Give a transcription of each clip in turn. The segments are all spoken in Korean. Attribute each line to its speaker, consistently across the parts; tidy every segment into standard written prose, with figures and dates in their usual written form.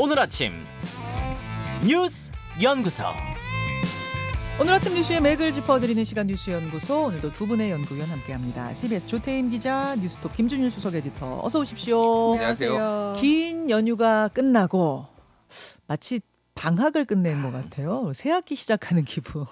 Speaker 1: 오늘 아침 뉴스 연구소.
Speaker 2: 오늘 아침 뉴스의 맥을 짚어드리는 시간 뉴스연구소. 오늘도 두 분의 연구위원 함께합니다. CBS 조태임 기자, 뉴스톱 김준일 수석 에디터, 어서 오십시오.
Speaker 3: 안녕하세요.
Speaker 2: 긴 연휴가 끝나고 마치 방학을 끝낸 것 같아요. 새 학기 시작하는 기분.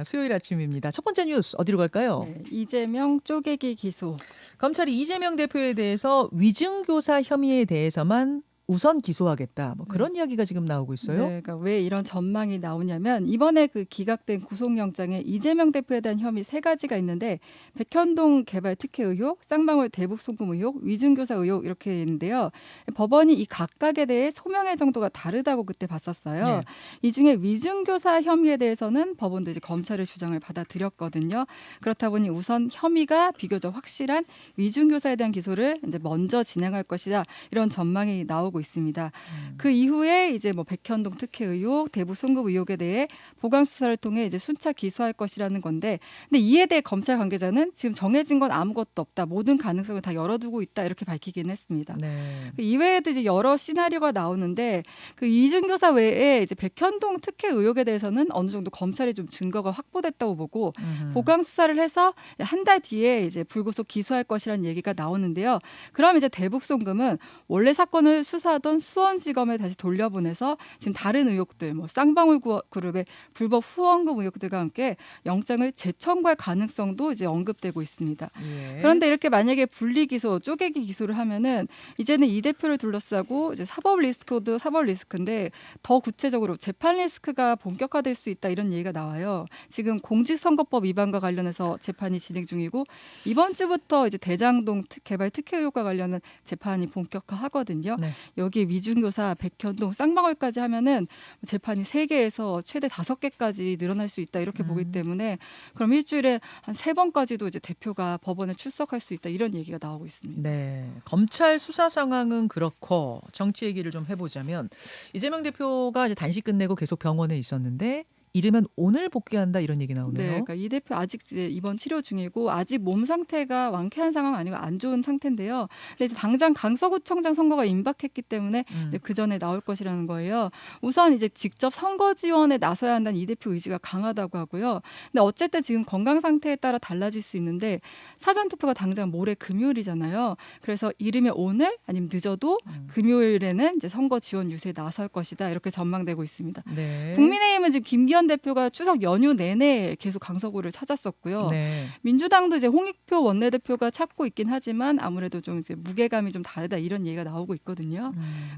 Speaker 2: 수요일 아침입니다. 첫 번째 뉴스 어디로 갈까요?
Speaker 3: 네, 이재명 쪼개기 기소.
Speaker 2: 검찰이 이재명 대표에 대해서 위증교사 혐의에 대해서만 우선 기소하겠다. 뭐 그런 이야기가 지금 나오고 있어요.
Speaker 3: 네, 그러니까 왜 이런 전망이 나오냐면 이번에 그 기각된 구속영장에 이재명 대표에 대한 혐의 3가지가 있는데 백현동 개발 특혜 의혹, 쌍방울 대북 송금 의혹, 위증교사 의혹 이렇게 있는데요. 법원이 이 각각에 대해 소명의 정도가 다르다고 그때 봤었어요.
Speaker 2: 네.
Speaker 3: 이 중에 위증교사 혐의에 대해서는 법원도 이제 검찰의 주장을 받아들였거든요. 그렇다 보니 우선 혐의가 비교적 확실한 위증교사에 대한 기소를 이제 먼저 진행할 것이다. 이런 전망이 나오고 있습니다. 그 이후에 이제 뭐 백현동 특혜 의혹, 대북 송금 의혹에 대해 보강 수사를 통해 이제 순차 기소할 것이라는 건데, 근데 이에 대해 검찰 관계자는 지금 정해진 건 아무것도 없다, 모든 가능성을 다 열어두고 있다 이렇게 밝히긴 했습니다.
Speaker 2: 네.
Speaker 3: 그 이외에도 이제 여러 시나리오가 나오는데 그 이준교사 외에 이제 백현동 특혜 의혹에 대해서는 어느 정도 검찰이 좀 증거가 확보됐다고 보고 보강 수사를 해서 한 달 뒤에 이제 불구속 기소할 것이라는 얘기가 나오는데요. 그럼 이제 대북 송금은 원래 사건을 수사하던 수원지검에 다시 돌려보내서 지금 다른 의혹들, 뭐 쌍방울 그룹의 불법 후원금 의혹들과 함께 영장을 재청구할 가능성도 이제 언급되고 있습니다.
Speaker 2: 예.
Speaker 3: 그런데 이렇게 만약에 분리 기소, 쪼개기 기소를 하면은 이제는 이 대표를 둘러싸고 이제 사법 리스크도 사법 리스크인데 더 구체적으로 재판 리스크가 본격화될 수 있다 이런 얘기가 나와요. 지금 공직선거법 위반과 관련해서 재판이 진행 중이고 이번 주부터 이제 대장동 개발 특혜 의혹과 관련한 재판이 본격화하거든요.
Speaker 2: 네.
Speaker 3: 여기에 위중교사, 백현동, 쌍방울까지 하면은 재판이 3개에서 최대 5개까지 늘어날 수 있다 이렇게 보기 때문에 그럼 일주일에 한 3번까지도 이제 대표가 법원에 출석할 수 있다 이런 얘기가 나오고 있습니다.
Speaker 2: 네, 검찰 수사 상황은 그렇고 정치 얘기를 좀 해보자면 이재명 대표가 이제 단식 끝내고 계속 병원에 있었는데 이르면 오늘 복귀한다 이런 얘기 나오네요.
Speaker 3: 네, 그러니까 이 대표 아직 이제 입원 치료 중이고 아직 몸 상태가 완쾌한 상황 아니고 안 좋은 상태인데요. 근데 이제 당장 강서구청장 선거가 임박했기 때문에 그 전에 나올 것이라는 거예요. 우선 이제 직접 선거 지원에 나서야 한다는 이 대표 의지가 강하다고 하고요. 근데 어쨌든 지금 건강 상태에 따라 달라질 수 있는데 사전 투표가 당장 모레 금요일이잖아요. 그래서 이르면 오늘 아니면 늦어도 금요일에는 이제 선거 지원 유세에 나설 것이다 이렇게 전망되고 있습니다.
Speaker 2: 네.
Speaker 3: 국민의힘은 지금 김기현 대표가 추석 연휴 내내 계속 강서구를 찾았었고요.
Speaker 2: 네.
Speaker 3: 민주당도 이제 홍익표 원내대표가 찾고 있긴 하지만 아무래도 좀 이제 무게감이 좀 다르다 이런 얘기가 나오고 있거든요.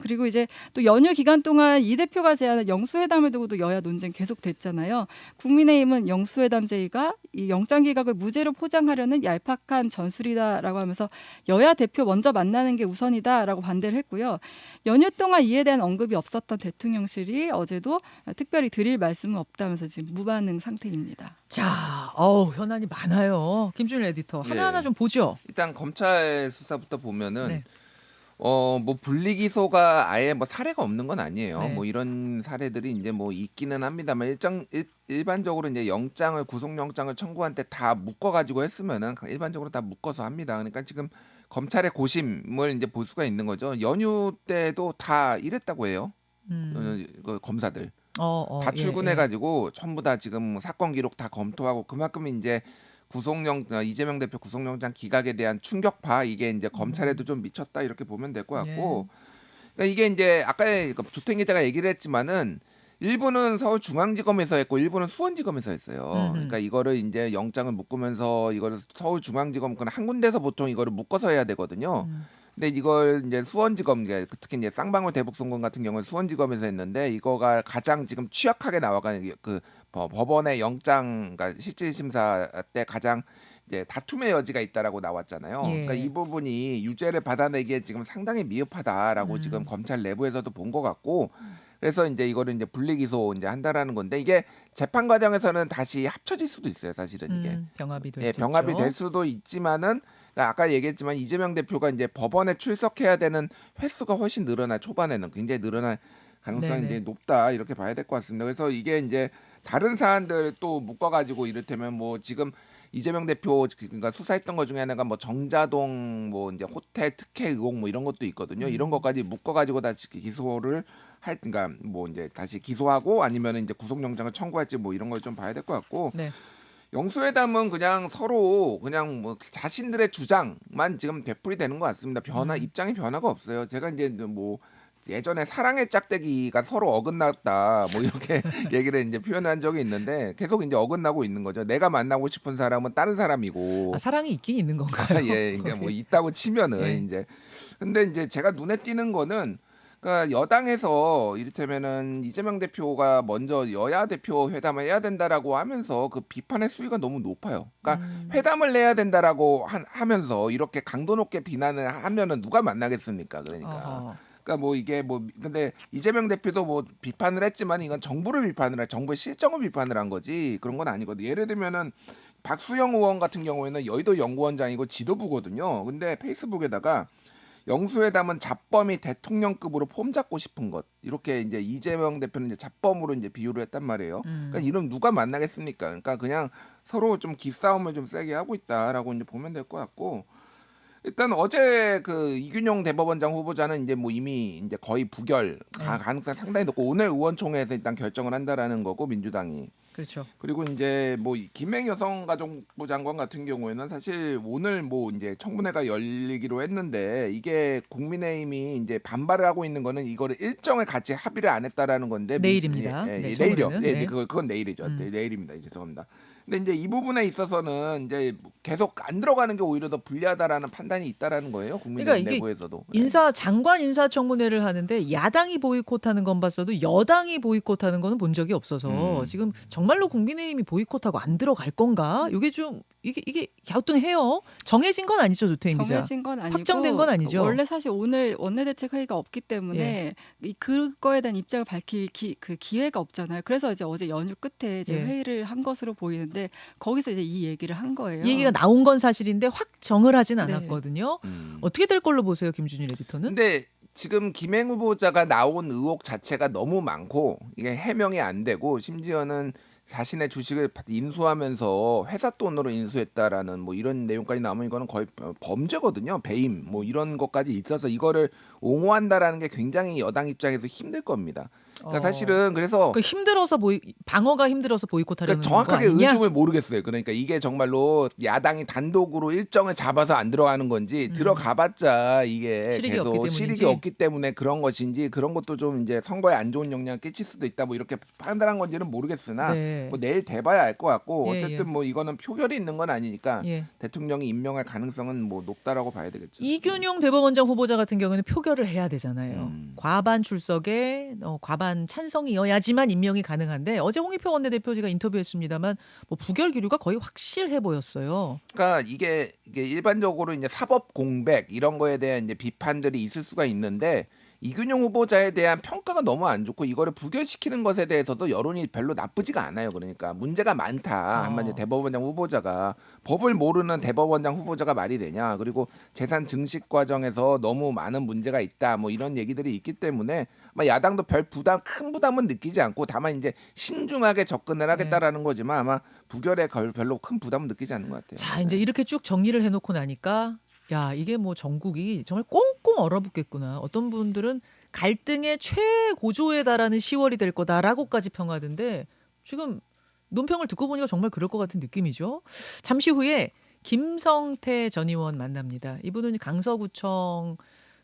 Speaker 3: 그리고 이제 또 연휴 기간 동안 이 대표가 제안한 영수회담을 두고도 여야 논쟁 계속 됐잖아요. 국민의힘은 영수회담 제의가 이 영장 기각을 무죄로 포장하려는 얄팍한 전술이다라고 하면서 여야 대표 먼저 만나는 게 우선이다라고 반대를 했고요. 연휴 동안 이에 대한 언급이 없었던 대통령실이 어제도 특별히 드릴 말씀은 없다면서 지금 무반응 상태입니다.
Speaker 2: 자, 현안이 많아요. 김준일 에디터 하나하나
Speaker 4: 예.
Speaker 2: 좀 보죠.
Speaker 4: 일단 검찰 수사부터 보면은
Speaker 2: 네.
Speaker 4: 뭐 분리 기소가 아예 뭐 사례가 없는 건 아니에요.
Speaker 2: 네.
Speaker 4: 뭐 이런 사례들이 이제 뭐 있기는 합니다만 일반적으로 이제 구속영장을 청구한 때 다 묶어 가지고 했으면은 일반적으로 다 묶어서 합니다. 그러니까 지금 검찰의 고심을 이제 볼 수가 있는 거죠. 연휴 때도 다 이랬다고 해요. 그 검사들. 다 출근해가지고 전부 다 지금 사건 기록 다 검토하고 그만큼 이제 이재명 대표 구속영장 기각에 대한 충격파 이게 이제 검찰에도 좀 미쳤다 이렇게 보면 될 것 같고, 그러니까 이게 이제 아까 조태인 기자가 얘기를 했지만은 일부는 서울중앙지검에서 했고 일부는 수원지검에서 했어요. 그러니까 이거를 이제 영장을 묶으면서 이거를 서울중앙지검 그냥 한 군데서 보통 이거를 묶어서 해야 되거든요. 근데 이걸 이제 수원지검, 특히 이제 쌍방울 대북송금 같은 경우는 수원지검에서 했는데 이거가 가장 지금 취약하게 나와가는 그 법원의 영장, 그러니까 실질심사 때 가장 이제 다툼의 여지가 있다라고 나왔잖아요.
Speaker 2: 예.
Speaker 4: 그러니까 이 부분이 유죄를 받아내기에 지금 상당히 미흡하다라고 지금 검찰 내부에서도 본 것 같고, 그래서 이제 이거를 이제 분리 기소 이제 한다라는 건데 이게 재판 과정에서는 다시 합쳐질 수도 있어요, 사실은 이게.
Speaker 2: 병합이 될
Speaker 4: 예,
Speaker 2: 수도
Speaker 4: 병합이
Speaker 2: 있죠.
Speaker 4: 될 수도 있지만은 그러니까 아까 얘기했지만 이재명 대표가 이제 법원에 출석해야 되는 횟수가 훨씬 늘어나 초반에는 굉장히 늘어날 가능성이
Speaker 2: 네네.
Speaker 4: 이제 높다 이렇게 봐야 될 것 같습니다. 그래서 이게 이제 다른 사안들 또 묶어가지고 이를테면 뭐 지금 이재명 대표 그러니까 수사했던 것 중에 하나가 뭐 정자동 뭐 이제 호텔 특혜 의혹 뭐 이런 것도 있거든요. 이런 것까지 묶어가지고 다시 기소를 그러니까 뭐 이제 다시 기소하고 아니면 이제 구속영장을 청구할지 뭐 이런 걸 좀 봐야 될 것 같고.
Speaker 2: 네.
Speaker 4: 영수회담은 그냥 서로 그냥 뭐 자신들의 주장만 지금 되풀이되는 것 같습니다. 입장의 변화가 없어요. 제가 이제 뭐 예전에 사랑의 짝대기가 서로 어긋났다 뭐 이렇게 얘기를 이제 표현한 적이 있는데 계속 이제 어긋나고 있는 거죠. 내가 만나고 싶은 사람은 다른 사람이고.
Speaker 2: 사랑이 있긴 있는 건가요?
Speaker 4: 예, 그러니까 뭐 있다고 치면은
Speaker 2: 예.
Speaker 4: 이제 근데 이제 제가 눈에 띄는 거는 그러니까 여당에서 이를테면은 이재명 대표가 먼저 여야 대표 회담을 해야 된다라고 하면서 그 비판의 수위가 너무 높아요. 그러니까 회담을 해야 된다라고 하면서 이렇게 강도 높게 비난을 하면은 누가 만나겠습니까? 그러니까. 그러니까 뭐 이게 뭐 근데 이재명 대표도 뭐 비판을 했지만 이건 정부를 정부의 실정을 비판을 한 거지 그런 건 아니거든요. 예를 들면은 박수영 의원 같은 경우에는 여의도 연구원장이고 지도부거든요. 근데 페이스북에다가 영수회담은 잡범이 대통령급으로 폼 잡고 싶은 것 이렇게 이제 이재명 대표는 이제 잡범으로 이제 비유를 했단 말이에요. 그러니까 이런 누가 만나겠습니까? 그러니까 그냥 서로 좀 기싸움을 좀 세게 하고 있다라고 이제 보면 될 것 같고. 일단 어제 그 이균용 대법원장 후보자는 이제 뭐 이미 이제 거의 부결 가능성이 상당히 높고 오늘 의원총회에서 일단 결정을 한다라는 거고 민주당이.
Speaker 2: 그렇죠.
Speaker 4: 그리고 이제 뭐 김행 여성가족부 장관 같은 경우에는 사실 오늘 뭐 이제 청문회가 열리기로 했는데 이게 국민의힘이 이제 반발을 하고 있는 거는 이거를 일정을 같이 합의를 안 했다라는 건데
Speaker 2: 내일입니다.
Speaker 4: 네,
Speaker 2: 네,
Speaker 4: 내일이요.
Speaker 2: 청문회는.
Speaker 4: 네, 그건 내일이죠. 네, 내일입니다. 죄송합니다. 근데 이제 이 부분에 있어서는 이제 계속 안 들어가는 게 오히려 더 불리하다라는 판단이 있다라는 거예요. 국민의힘
Speaker 2: 그러니까 이게
Speaker 4: 내부에서도.
Speaker 2: 장관 인사청문회를 하는데 야당이 보이콧하는 건 봤어도 여당이 보이콧하는 거는 본 적이 없어서 지금 정말로 국민의힘이 보이콧하고 안 들어갈 건가? 이게 좀 이게 갸우뚱해요. 정해진 건 아니죠, 조태인 기자.
Speaker 3: 정해진 건 아니고
Speaker 2: 확정된 건 아니죠.
Speaker 3: 원래 사실 오늘 원내대책 회의가 없기 때문에 그거에 대한 입장을 밝힐 그 기회가 없잖아요. 그래서 이제 어제 연휴 끝에 이제 회의를 한 것으로 보이는데 거기서 이제 이 얘기를 한 거예요.
Speaker 2: 이 얘기가 나온 건 사실인데 확정을 하진
Speaker 3: 네.
Speaker 2: 않았거든요. 어떻게 될 걸로 보세요, 김준일 에디터는?
Speaker 4: 근데 지금 김행 후보자가 나온 의혹 자체가 너무 많고 이게 해명이 안 되고 심지어는 자신의 주식을 인수하면서 회사 돈으로 인수했다라는 뭐 이런 내용까지 나오면 이거는 거의 범죄거든요. 배임 뭐 이런 것까지 있어서 이거를 옹호한다라는 게 굉장히 여당 입장에서 힘들 겁니다. 그러니까 사실은 그래서
Speaker 2: 힘들어서 방어가 힘들어서 보이콧하려는
Speaker 4: 그러니까 정확하게
Speaker 2: 거 아니냐?
Speaker 4: 의중을 모르겠어요. 그러니까 이게 정말로 야당이 단독으로 일정을 잡아서 안 들어가는 건지 들어가봤자 이게 계속 실익이 없기 때문에 그런 것인지 그런 것도 좀 이제 선거에 안 좋은 영향을 끼칠 수도 있다 뭐 이렇게 판단한 건지는 모르겠으나 뭐 내일 돼봐야 알 것 같고 어쨌든 뭐 이거는 표결이 있는 건 아니니까 대통령이 임명할 가능성은 뭐 높다라고 봐야 되겠죠.
Speaker 2: 이균용 대법원장 후보자 같은 경우는 표결을 해야 되잖아요. 과반 출석에 과반 찬성이어야지만 임명이 가능한데 어제 홍익표 원내대표 제가 인터뷰했습니다만 뭐 부결 기류가 거의 확실해 보였어요.
Speaker 4: 그러니까 이게 일반적으로 이제 사법 공백 이런 거에 대한 이제 비판들이 있을 수가 있는데 이균용 후보자에 대한 평가가 너무 안 좋고 이거를 부결시키는 것에 대해서도 여론이 별로 나쁘지가 않아요. 그러니까 문제가 많다. 한마디로 대법원장 후보자가 법을 모르는 대법원장 후보자가 말이 되냐. 그리고 재산 증식 과정에서 너무 많은 문제가 있다. 뭐 이런 얘기들이 있기 때문에 아마 야당도 큰 부담은 느끼지 않고 다만 이제 신중하게 접근을 하겠다라는 거지만 아마 부결에 별로 큰 부담은 느끼지 않는 것 같아요.
Speaker 2: 자, 이제 이렇게 쭉 정리를 해놓고 나니까 야, 이게 뭐 전국이 정말 꽁꽁 얼어붙겠구나. 어떤 분들은 갈등의 최고조에 달하는 10월이 될 거다라고까지 평하던데 지금 논평을 듣고 보니까 정말 그럴 것 같은 느낌이죠. 잠시 후에 김성태 전 의원 만납니다. 이분은 강서구청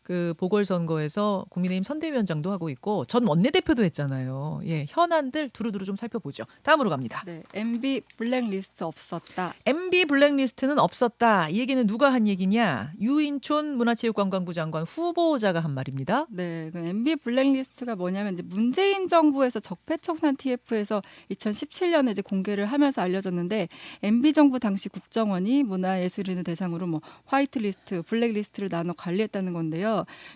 Speaker 2: 그 보궐선거에서 국민의힘 선대위원장도 하고 있고 전 원내대표도 했잖아요. 현안들 두루두루 좀 살펴보죠. 다음으로 갑니다.
Speaker 3: 네, MB 블랙리스트 없었다.
Speaker 2: MB 블랙리스트는 없었다. 이 얘기는 누가 한 얘기냐? 유인촌 문화체육관광부 장관 후보자가 한 말입니다.
Speaker 3: 네, 그 MB 블랙리스트가 뭐냐면 이제 문재인 정부에서 적폐청산 TF에서 2017년에 이제 공개를 하면서 알려졌는데 MB 정부 당시 국정원이 문화예술인을 대상으로 뭐 화이트리스트, 블랙리스트를 나눠 관리했다는 건데요.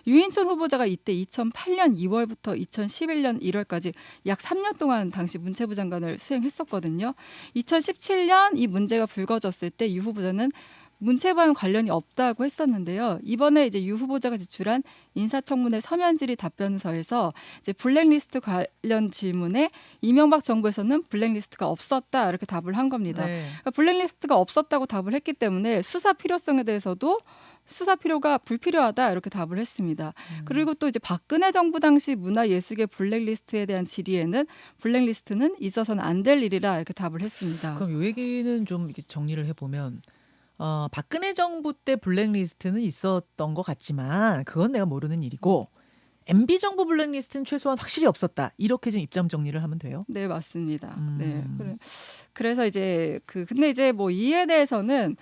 Speaker 3: 유인촌 후보자가 이때 2008년 2월부터 2011년 1월까지 약 3년 동안 당시 문체부 장관을 수행했었거든요. 2017년 이 문제가 불거졌을 때 유 후보자는 문체부와는 관련이 없다고 했었는데요. 이번에 이제 유 후보자가 제출한 인사청문회 서면질의 답변서에서 이제 블랙리스트 관련 질문에 이명박 정부에서는 블랙리스트가 없었다 이렇게 답을 한 겁니다.
Speaker 2: 네.
Speaker 3: 그러니까 블랙리스트가 없었다고 답을 했기 때문에 수사 필요성에 대해서도 수사 필요가 불필요하다 이렇게 답을 했습니다. 그리고 또 이제 박근혜 정부 당시 문화예술계 블랙리스트에 대한 질의에는 블랙리스트는 있어서는 안 될 일이라 이렇게 답을 했습니다.
Speaker 2: 그럼 이 얘기는 좀 이렇게 정리를 해보면 박근혜 정부 때 블랙리스트는 있었던 것 같지만 그건 내가 모르는 일이고 MB 정부 블랙리스트는 최소한 확실히 없었다. 이렇게 좀 입장 정리를 하면 돼요.
Speaker 3: 네, 맞습니다. 네. 그래서 이제 근데 이제 뭐 이에 대해서는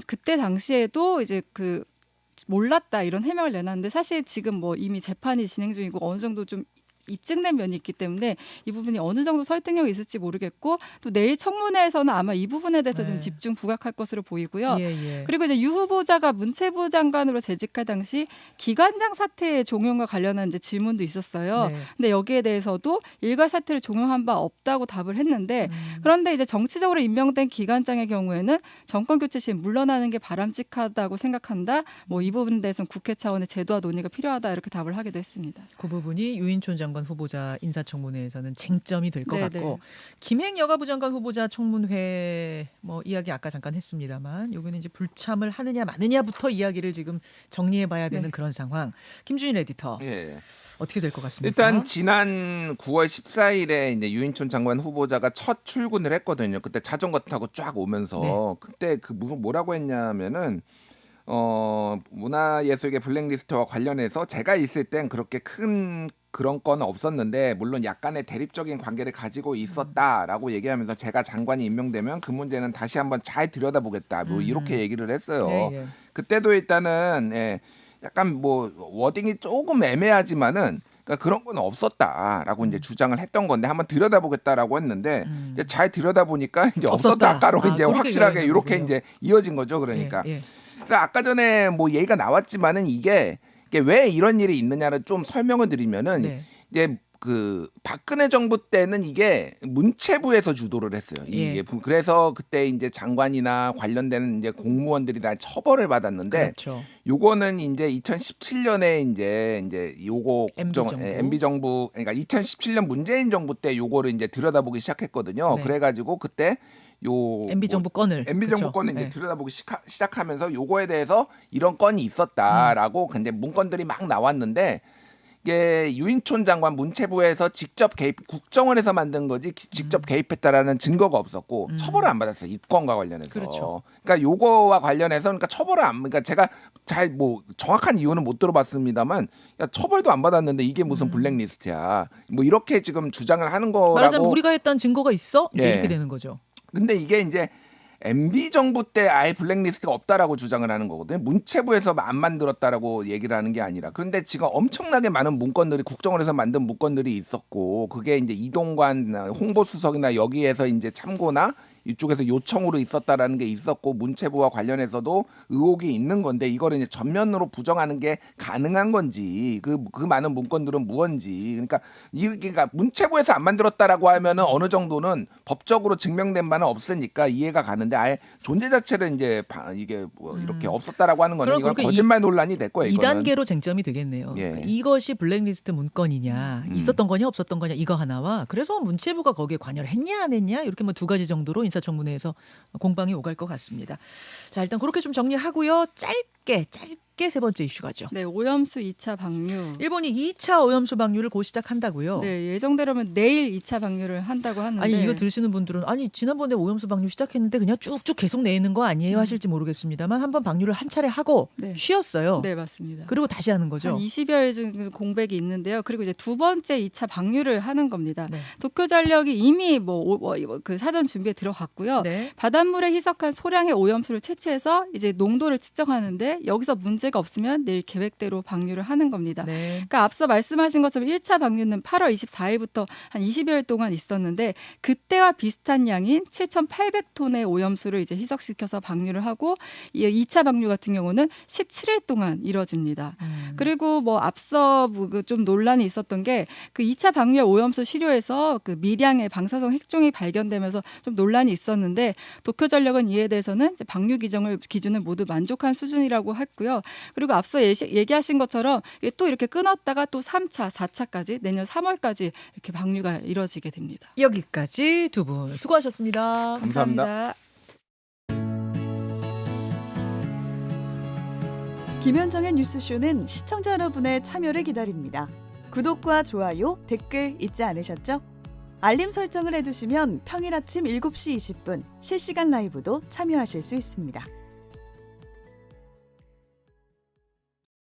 Speaker 3: 그때 당시에도 이제 몰랐다 이런 해명을 내놨는데 사실 지금 뭐 이미 재판이 진행 중이고 어느 정도 좀 입증된 면이 있기 때문에 이 부분이 어느 정도 설득력이 있을지 모르겠고 또 내일 청문회에서는 아마 이 부분에 대해서 좀 집중 부각할 것으로 보이고요. 그리고 이제 유 후보자가 문체부 장관으로 재직할 당시 기관장 사태 종용과 관련한 이제 질문도 있었어요. 근데 여기에 대해서도 일괄 사태를 종용한 바 없다고 답을 했는데 그런데 이제 정치적으로 임명된 기관장의 경우에는 정권 교체 시 물러나는 게 바람직하다고 생각한다. 뭐 이 부분에 대해서는 국회 차원의 제도화 논의가 필요하다 이렇게 답을 하기도 했습니다.
Speaker 2: 그 부분이 유인촌 장관 후보자 인사청문회에서는 쟁점이 될 것 같고 김행 여가부 장관 후보자 청문회 뭐 이야기 아까 잠깐 했습니다만 여기는 이제 불참을 하느냐 마느냐부터 이야기를 지금 정리해봐야 되는 그런 상황. 김준일 에디터 어떻게 될 것 같습니까?
Speaker 4: 일단 지난 9월 14일에 이제 유인촌 장관 후보자가 첫 출근을 했거든요. 그때 자전거 타고 쫙 오면서 그때 뭐라고 했냐면은. 문화예술계 블랙리스트와 관련해서 제가 있을 땐 그렇게 큰 그런 건 없었는데 물론 약간의 대립적인 관계를 가지고 있었다라고 얘기하면서 제가 장관이 임명되면 그 문제는 다시 한번 잘 들여다보겠다 뭐 이렇게 얘기를 했어요. 그때도 일단은 약간 뭐 워딩이 조금 애매하지만은 그러니까 그런 건 없었다라고 이제 주장을 했던 건데 한번 들여다보겠다라고 했는데 이제 잘 들여다보니까 이제 없었다가로 이제 확실하게 이렇게 이제 이어진 거죠. 그러니까. 그래서 아까 전에 뭐 얘기가 나왔지만은 이게 왜 이런 일이 있느냐를 좀 설명을 드리면은 이제 박근혜 정부 때는 이게 문체부에서 주도를 했어요. 그래서 그때 이제 장관이나 관련된 이제 공무원들이 다 처벌을 받았는데 요거는 이제 2017년에 이제 요거 MB 정부 그러니까 2017년 문재인 정부 때 요거를 이제 들여다보기 시작했거든요. 그래가지고 그때
Speaker 2: MB 정부 건을
Speaker 4: 이제 들여다보기 시작하면서 요거에 대해서 이런 건이 있었다라고 근데 문건들이 막 나왔는데 이게 유인촌 장관 문체부에서 직접 개입 국정원에서 만든 거지 직접 개입했다라는 증거가 없었고 처벌을 안 받았어요. 이 건과 관련해서. 그러니까 요거와 관련해서 그러니까 처벌을 그러니까 제가 잘 뭐 정확한 이유는 못 들어봤습니다만 처벌도 안 받았는데 이게 무슨 블랙리스트야. 뭐 이렇게 지금 주장을 하는 거라고.
Speaker 2: 말하자면 우리가 했던 증거가 있어? 이제 이렇게 되는 거죠.
Speaker 4: 근데 이게 이제 MB 정부 때 아예 블랙리스트가 없다라고 주장을 하는 거거든요. 문체부에서 안 만들었다라고 얘기를 하는 게 아니라. 그런데 지금 엄청나게 많은 문건들이 국정원에서 만든 문건들이 있었고 그게 이제 이동관 홍보수석이나 여기에서 이제 참고나 이쪽에서 요청으로 있었다라는 게 있었고 문체부와 관련해서도 의혹이 있는 건데 이거를 이제 전면으로 부정하는 게 가능한 건지 그 많은 문건들은 무언지 그러니까 문체부에서 안 만들었다라고 하면은 어느 정도는 법적으로 증명된 바는 없으니까 이해가 가는데 아예 존재 자체를 이제 이게 뭐 이렇게 없었다라고 하는 거는 이건 거짓말 논란이 될 거예요.
Speaker 2: 2단계로 쟁점이 되겠네요. 그러니까 이것이 블랙리스트 문건이냐 있었던 거냐 없었던 거냐 이거 하나와 그래서 문체부가 거기에 관여를 했냐 안 했냐 이렇게 뭐 두 가지 정도로 인사청문회에서 공방이 오갈 것 같습니다. 자 일단 그렇게 좀 정리하고요. 짧게 세 번째 이슈 가죠.
Speaker 3: 네, 오염수 2차 방류.
Speaker 2: 일본이 2차 오염수 방류를 곧 시작한다고요.
Speaker 3: 네, 예정대로면 내일 2차 방류를 한다고 하는데.
Speaker 2: 아니 이거 들으시는 분들은 아니 지난번에 오염수 방류 시작했는데 그냥 쭉쭉 계속 내는 거 아니에요 하실지 모르겠습니다만 한번 방류를 한 차례 하고 쉬었어요.
Speaker 3: 네, 맞습니다.
Speaker 2: 그리고 다시 하는 거죠.
Speaker 3: 한 20여일 정도 공백이 있는데요. 그리고 이제 두 번째 2차 방류를 하는 겁니다. 도쿄전력이 이미 그 사전 준비에 들어갔고요. 바닷물에 희석한 소량의 오염수를 채취해서 이제 농도를 측정하는데 여기서 문제가 없으면 내일 계획대로 방류를 하는 겁니다.
Speaker 2: 네.
Speaker 3: 그러니까 앞서 말씀하신 것처럼 1차 방류는 8월 24일부터 한 20여일 동안 있었는데 그때와 비슷한 양인 7,800톤의 오염수를 이제 희석시켜서 방류를 하고 이 2차 방류 같은 경우는 17일 동안 이뤄집니다. 그리고 뭐 앞서 좀 논란이 있었던 게 그 2차 방류 오염수 시료에서 그 미량의 방사성 핵종이 발견되면서 좀 논란이 있었는데 도쿄전력은 이에 대해서는 이제 방류 기준을 모두 만족한 수준이라고 했고요. 그리고 앞서 얘기하신 것처럼 또 이렇게 끊었다가 또 3차, 4차까지 내년 3월까지 이렇게 방류가 이뤄지게 됩니다.
Speaker 2: 여기까지 두 분 수고하셨습니다.
Speaker 4: 감사합니다.
Speaker 5: 김현정의 뉴스쇼는 시청자 여러분의 참여를 기다립니다. 구독과 좋아요, 댓글 잊지 않으셨죠? 알림 설정을 해두시면 평일 아침 7시 20분 실시간 라이브도 참여하실 수 있습니다.